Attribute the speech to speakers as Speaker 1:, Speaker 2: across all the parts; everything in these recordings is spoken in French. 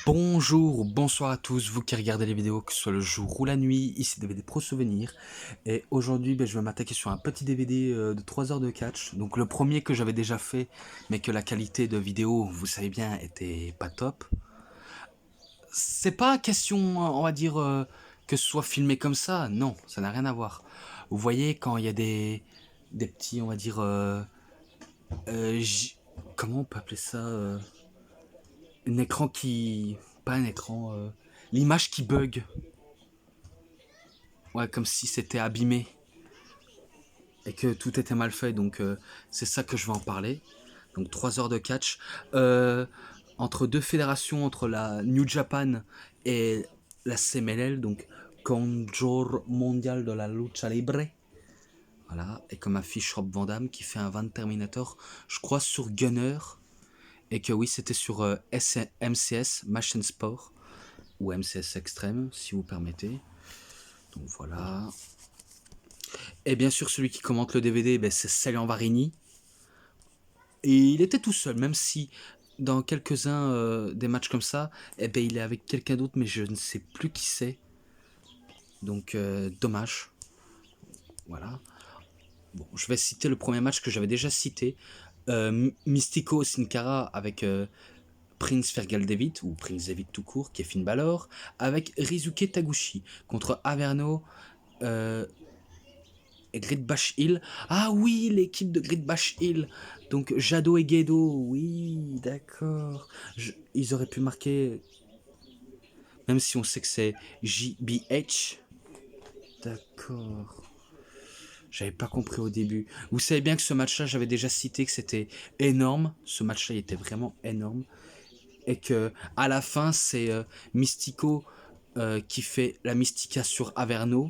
Speaker 1: Bonjour ou bonsoir à tous, vous qui regardez les vidéos, que ce soit le jour ou la nuit, ici DVD Pro Souvenir. Et aujourd'hui, je vais m'attaquer sur un petit DVD de 3 heures de catch. Donc le premier que j'avais déjà fait, mais que la qualité de vidéo, vous savez bien, était pas top. C'est pas question, on va dire, que ce soit filmé comme ça, non, ça n'a rien à voir. Vous voyez, quand il y a des petits, on va dire, euh, j- comment on peut appeler ça un écran qui... Pas un écran... l'image qui bug. Ouais, comme si c'était abîmé et que tout était mal fait. Donc c'est ça que je vais en parler. Donc 3 heures de catch. Entre deux fédérations, entre la New Japan et la CMLL, donc Conjur Mondial de la Lucha Libre. Voilà, et comme affiche Rob Van Dam qui fait un Van Terminator, je crois sur Gunner, et que oui, c'était sur MCS, Machine Sport, ou MCS Extreme, si vous permettez. Donc voilà. Et bien sûr, celui qui commente le DVD, ben, c'est Célian Varini. Et il était tout seul, même si dans quelques-uns des matchs comme ça, eh ben, il est avec quelqu'un d'autre, mais je ne sais plus qui c'est. Donc, dommage. Voilà. Bon, je vais citer le premier match que j'avais déjà cité. Mystico Sin Cara avec Prince Fergal David, ou Prince David tout court, qui est Finn Balor, avec Rizuke Taguchi contre Averno, euh, Great Bash Hill. Ah oui, l'équipe de Great Bash Hill. Donc Jado et Gedo, oui, d'accord. Ils auraient pu marquer, même si on sait que c'est JBH. D'accord. J'avais pas compris au début. Vous savez bien que ce match-là, j'avais déjà cité que c'était énorme. Ce match-là, il était vraiment énorme. Et que à la fin, c'est Mystico qui fait la Mystica sur Averno.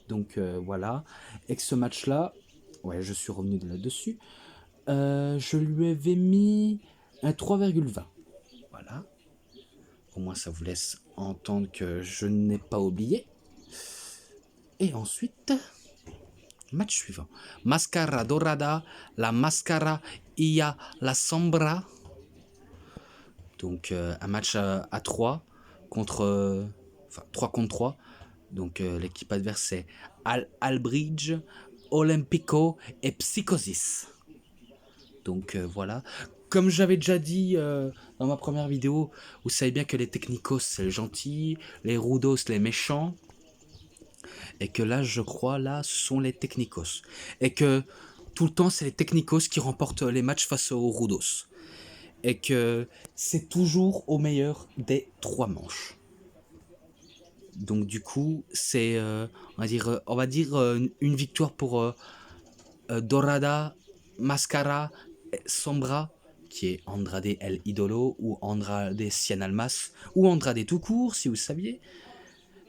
Speaker 1: Donc voilà. Et que ce match-là, ouais, je suis revenu de là-dessus. Je lui avais mis un 3,20. Voilà. Au moins, ça vous laisse entendre que je n'ai pas oublié. Et ensuite, match suivant. Mascara Dorada, la Mascara Ia la Sombra. Donc, un match à 3 contre. Enfin, 3 contre 3. Donc, l'équipe adverse, c'est Albridge, Olympico et Psychosis. Donc voilà. Comme j'avais déjà dit dans ma première vidéo, vous savez bien que les technicos c'est les gentils, les rudos les méchants, et que là je crois là ce sont les technicos. Et que tout le temps c'est les technicos qui remportent les matchs face aux rudos. Et que c'est toujours au meilleur des 3 manches. Donc du coup c'est on va dire une victoire pour Dorada, Mascara, Sombra, qui est Andrade El Idolo, ou Andrade Cien Almas, ou Andrade tout court, si vous saviez.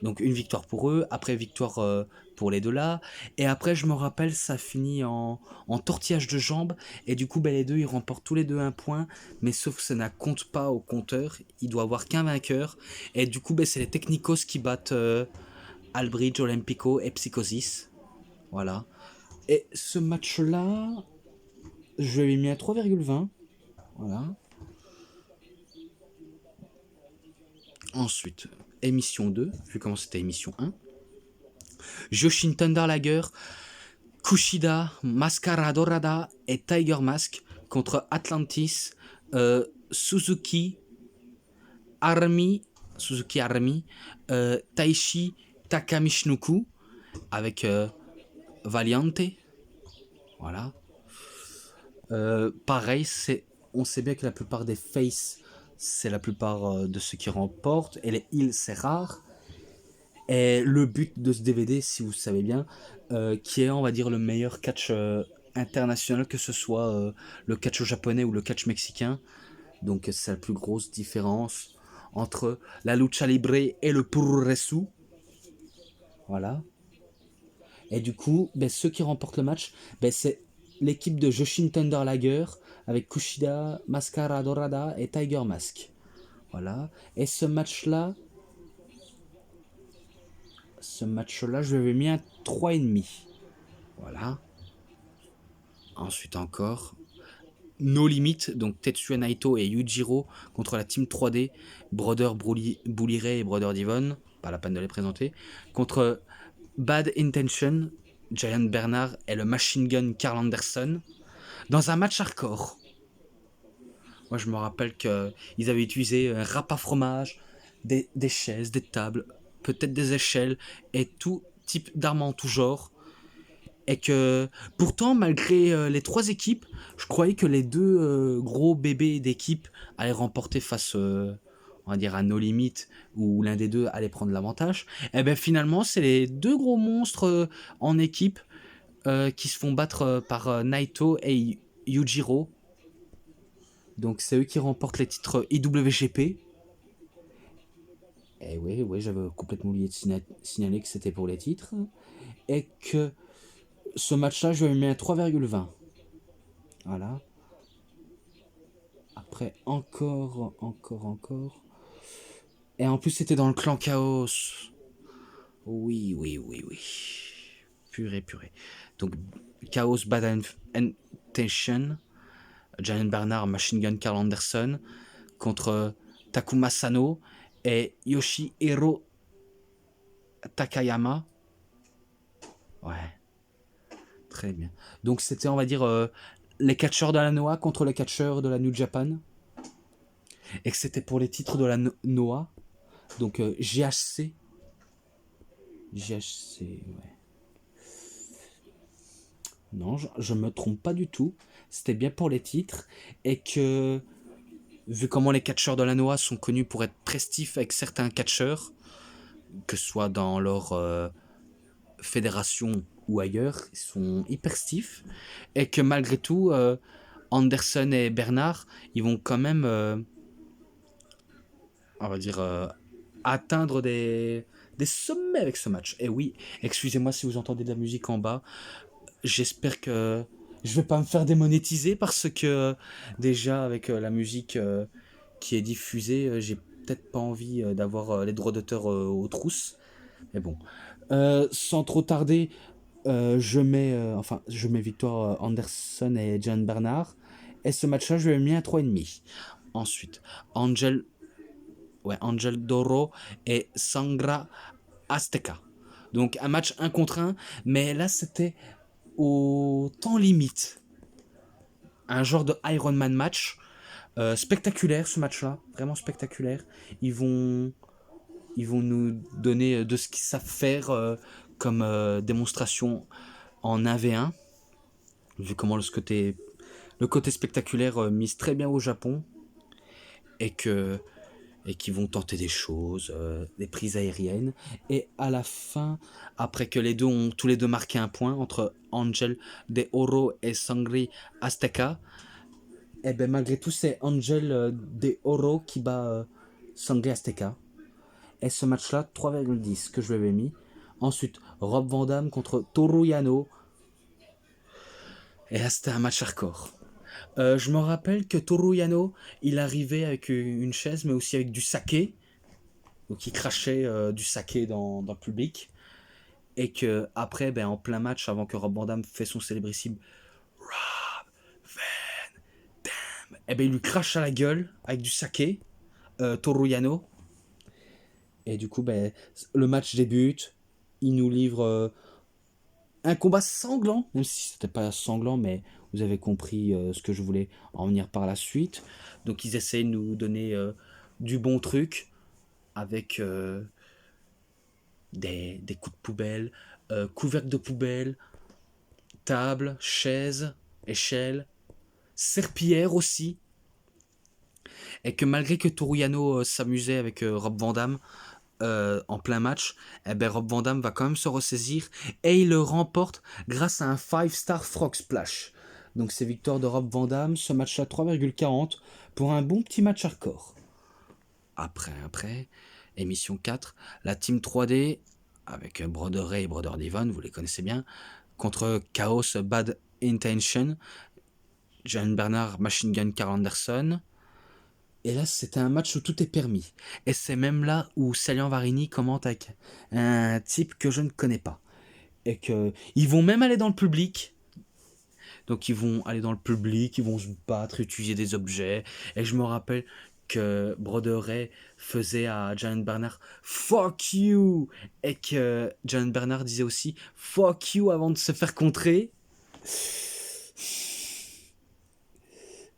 Speaker 1: Donc une victoire pour eux, après victoire pour les deux là, et après je me rappelle ça finit en tortillage de jambes, et du coup ben, les deux ils remportent tous les deux un point, mais sauf que ça ne compte pas au compteur, il doit avoir qu'un vainqueur, et du coup ben, c'est les Technicos qui battent Albridge, Olympico et Psychosis, voilà. Et ce match-là, je lui ai mis un 3,20. Voilà. Ensuite, émission 2, vu comment c'était émission 1. Joshin Thunder Lager, Kushida, Mascara Dorada et Tiger Mask contre Atlantis, Suzuki, Army, Suzuki Army, Taishi Takamishnuku avec Valiante. Voilà. Pareil, on sait bien que la plupart des faces, c'est la plupart de ceux qui remportent, et les heals, c'est rare. Et le but de ce DVD, si vous savez bien, qui est, on va dire, le meilleur catch international, que ce soit le catch japonais ou le catch mexicain. Donc c'est la plus grosse différence entre la lucha libre et le puroresu. Voilà. Et du coup, ben, ceux qui remportent le match, ben, c'est l'équipe de Joshin Thunder Lager avec Kushida, Mascara Dorada et Tiger Mask. Voilà. Et ce match-là, je lui avais mis un 3,5. Voilà. Ensuite encore. No Limit, donc Tetsuya Naito et Yujiro contre la Team 3D, Brother Bulire et Brother Devon, pas la peine de les présenter, contre Bad Intention, Giant Bernard et le Machine Gun Carl Anderson, dans un match hardcore. Moi, je me rappelle qu'ils avaient utilisé un râpe à fromage, des chaises, des tables, peut-être des échelles, et tout type d'armes en tout genre. Et que pourtant, malgré les trois équipes, je croyais que les deux gros bébés d'équipe allaient remporter face, on va dire, à No Limit, où l'un des deux allait prendre l'avantage. Et bien finalement, c'est les deux gros monstres en équipe qui se font battre par Naito et Yujiro. Donc c'est eux qui remportent les titres IWGP. Et oui, j'avais complètement oublié de signaler que c'était pour les titres. Et que ce match-là, je lui ai mis un 3,20. Voilà. Après, encore. Et en plus, c'était dans le clan Chaos. Oui. Purée. Donc, Chaos Bad Intention, Giant Bernard, Machine Gun Carl Anderson, contre Takuma Sano et Yoshihiro Takayama. Ouais, très bien. Donc, c'était, on va dire, les catcheurs de la Noah contre les catcheurs de la New Japan. Et que c'était pour les titres de la Noah. Donc, GHC. Ouais. Non, je me trompe pas du tout. C'était bien pour les titres. Et que, vu comment les catcheurs de la Noah sont connus pour être très stiffs avec certains catcheurs, que ce soit dans leur fédération ou ailleurs, ils sont hyper stiffs. Et que malgré tout, Anderson et Bernard, ils vont quand même, on va dire, atteindre des sommets avec ce match. Et oui, excusez-moi si vous entendez de la musique en bas. J'espère que je vais pas me faire démonétiser parce que déjà avec la musique qui est diffusée, j'ai peut-être pas envie d'avoir les droits d'auteur aux trousses. Mais bon, sans trop tarder, je mets victoire Anderson et John Bernard. Et ce match-là, je lui ai mis un 3,5. Ensuite, Angel Doro et Sangra Azteca. Donc un match 1 contre 1, mais là c'était au temps limite. Un genre de Iron Man match. Spectaculaire ce match-là, vraiment spectaculaire. Ils vont, ils vont nous donner de ce qu'ils savent faire comme démonstration en 1v1. Vu comment le côté spectaculaire mise très bien au Japon. Et qui vont tenter des choses, des prises aériennes. Et à la fin, après que les deux ont tous les deux marqué un point entre Angel de Oro et Sangri Azteca, et ben malgré tout c'est Angel de Oro qui bat Sangri Azteca. Et ce match-là, 3,10 que je lui avais mis. Ensuite, Rob Van Dam contre Toru Yano. Et là, c'était un match hardcore. Je me rappelle que Toru Yano, il arrivait avec une chaise, mais aussi avec du saké. Donc il crachait du saké dans le public. Et que après, ben, en plein match, avant que Rob Van Dam fait son célébrissime Rob Van Dam, et ben, il lui crache à la gueule avec du saké, Toru Yano. Et du coup, ben, le match débute. Il nous livre un combat sanglant, même si c'était pas sanglant, mais vous avez compris ce que je voulais en venir par la suite. Donc ils essaient de nous donner du bon truc avec des coups de poubelle, couvercle de poubelle, table, chaise, échelle, serpillière aussi. Et que malgré que Toru Yano s'amusait avec Rob Van Dam en plein match, eh ben Rob Van Dam va quand même se ressaisir et il le remporte grâce à un 5-star Frog Splash. Donc c'est victoire de Rob Van Dam, ce match-là 3,40 pour un bon petit match hardcore. Après, émission 4, la Team 3D avec Brother Ray et Brother Devon, vous les connaissez bien, contre Chaos Bad Intention, John Bernard, Machine Gun Carl Anderson. Et là, c'était un match où tout est permis. Et c'est même là où Salian Varini commente avec un type que je ne connais pas. Et que ils vont même aller dans le public. Donc ils vont aller dans le public, ils vont se battre, utiliser des objets. Et je me rappelle que Broderay faisait à Giant Bernard fuck you, et que Giant Bernard disait aussi fuck you avant de se faire contrer.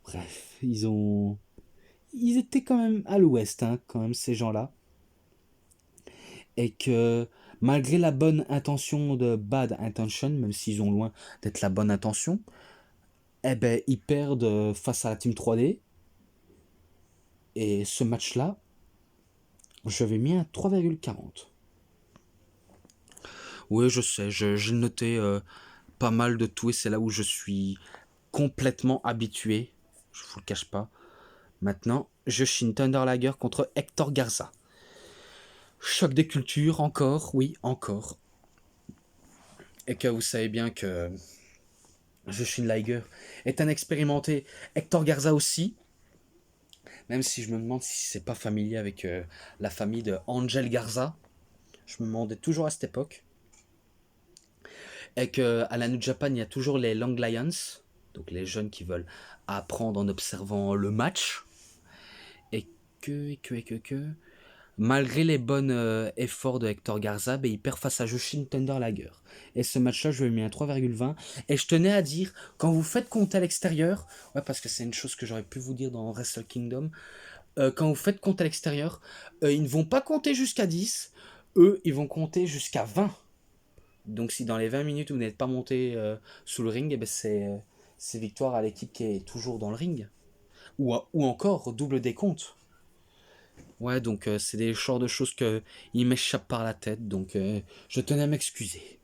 Speaker 1: Bref, ils étaient quand même à l'ouest, hein, quand même, ces gens-là. Et que malgré la bonne intention de Bad Intention, même s'ils ont loin d'être la bonne intention, eh ben, ils perdent face à la Team 3D. Et ce match-là, je vais mis un 3,40. Oui, je sais, j'ai noté pas mal de tout et c'est là où je suis complètement habitué. Je vous le cache pas. Maintenant, je chine Thunder Liger contre Hector Garza. Choc des cultures, encore, oui, encore. Et que vous savez bien que Jushin Liger est un expérimenté. Hector Garza aussi. Même si je me demande si c'est pas familier avec la famille de Angel Garza. Je me demandais toujours à cette époque. Et qu'à la New Japan, il y a toujours les Long Lions. Donc les jeunes qui veulent apprendre en observant le match. Et que malgré les bons efforts de Hector Garza, ben, il perd face à Jushin Thunder Liger. Et ce match-là, je lui ai mis un 3,20. Et je tenais à dire, quand vous faites compter à l'extérieur, ouais, parce que c'est une chose que j'aurais pu vous dire dans Wrestle Kingdom, quand vous faites compter à l'extérieur, ils ne vont pas compter jusqu'à 10, eux, ils vont compter jusqu'à 20. Donc si dans les 20 minutes, vous n'êtes pas monté sous le ring, eh ben, c'est victoire à l'équipe qui est toujours dans le ring. Ou encore, double décompte. Ouais, donc c'est des genres de choses qui m'échappent par la tête, donc je tenais à m'excuser.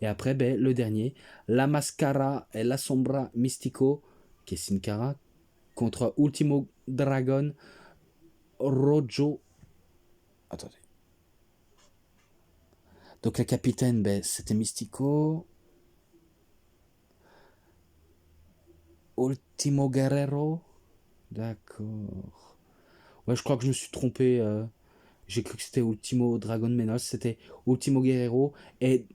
Speaker 1: Et après, ben, le dernier, La Mascara et La Sombra Mystico, qui est Sin Cara, contre Ultimo Dragon Rojo. Attendez. Donc la capitaine, ben, c'était Mystico. Ultimo Guerrero. D'accord. Ouais, je crois que je me suis trompé. J'ai cru que c'était Ultimo Dragon, mais non, c'était Ultimo Guerrero et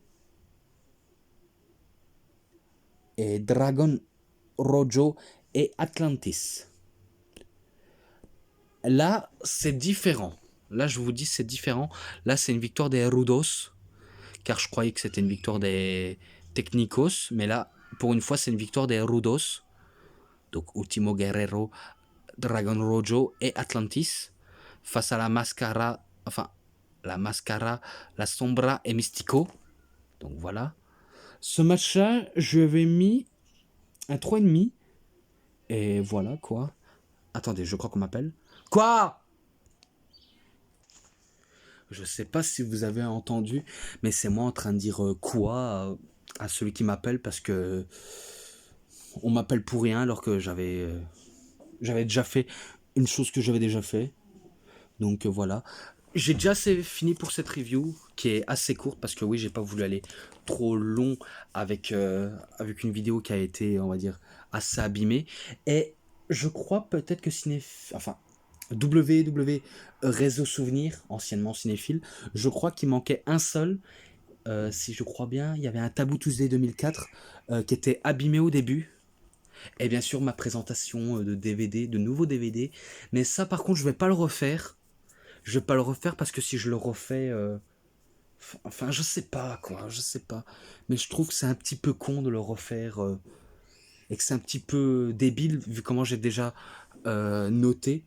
Speaker 1: Dragon Rojo et Atlantis. Là, c'est différent. Là, je vous dis, c'est différent. Là, c'est une victoire des Rudos, car je croyais que c'était une victoire des Technicos, mais là, pour une fois, c'est une victoire des Rudos. Donc, Ultimo Guerrero, Dragon Rojo et Atlantis, face à la Mascara, la Sombra et Mystico. Donc, voilà. Ce match-là, je vais mis un 3,5. Et voilà, quoi. Attendez, je crois qu'on m'appelle. Quoi? Je sais pas si vous avez entendu, mais c'est moi en train de dire quoi à celui qui m'appelle parce que on m'appelle pour rien alors que j'avais déjà fait une chose que j'avais déjà fait. Donc voilà. J'ai déjà fini pour cette review qui est assez courte parce que oui, j'ai pas voulu aller trop long avec une vidéo qui a été, on va dire, assez abîmée. Et je crois peut-être que WW Réseau Souvenir, anciennement Cinéphile, je crois qu'il manquait un seul. Si je crois bien, il y avait un Taboo Tuesday 2004 qui était abîmé au début. Et bien sûr, ma présentation de DVD, de nouveaux DVD. Mais ça, par contre, je vais pas le refaire. Je vais pas le refaire parce que si je le refais. Enfin, je sais pas, quoi. Je sais pas. Mais je trouve que c'est un petit peu con de le refaire. Et que c'est un petit peu débile, vu comment j'ai déjà noté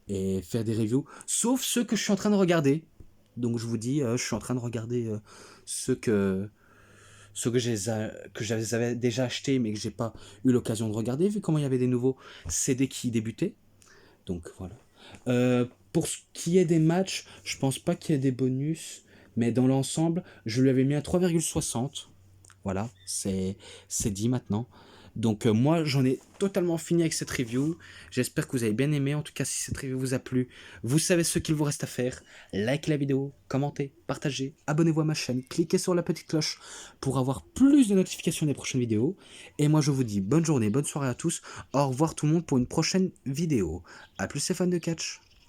Speaker 1: et faire des reviews, sauf ceux que je suis en train de regarder. Donc je vous dis, je suis en train de regarder ceux que j'avais déjà achetés mais que j'ai pas eu l'occasion de regarder vu comment il y avait des nouveaux CD qui débutaient. Donc voilà. Pour ce qui est des matchs, je pense pas qu'il y ait des bonus, mais dans l'ensemble, je lui avais mis un 3,60. Voilà, c'est dit maintenant. Donc moi j'en ai totalement fini avec cette review. J'espère que vous avez bien aimé. En tout cas, si cette review vous a plu, vous savez ce qu'il vous reste à faire. Likez la vidéo, commentez, partagez, abonnez-vous à ma chaîne, cliquez sur la petite cloche pour avoir plus de notifications des prochaines vidéos. Et moi je vous dis bonne journée, bonne soirée à tous. Au revoir tout le monde pour une prochaine vidéo. A plus les fans de catch.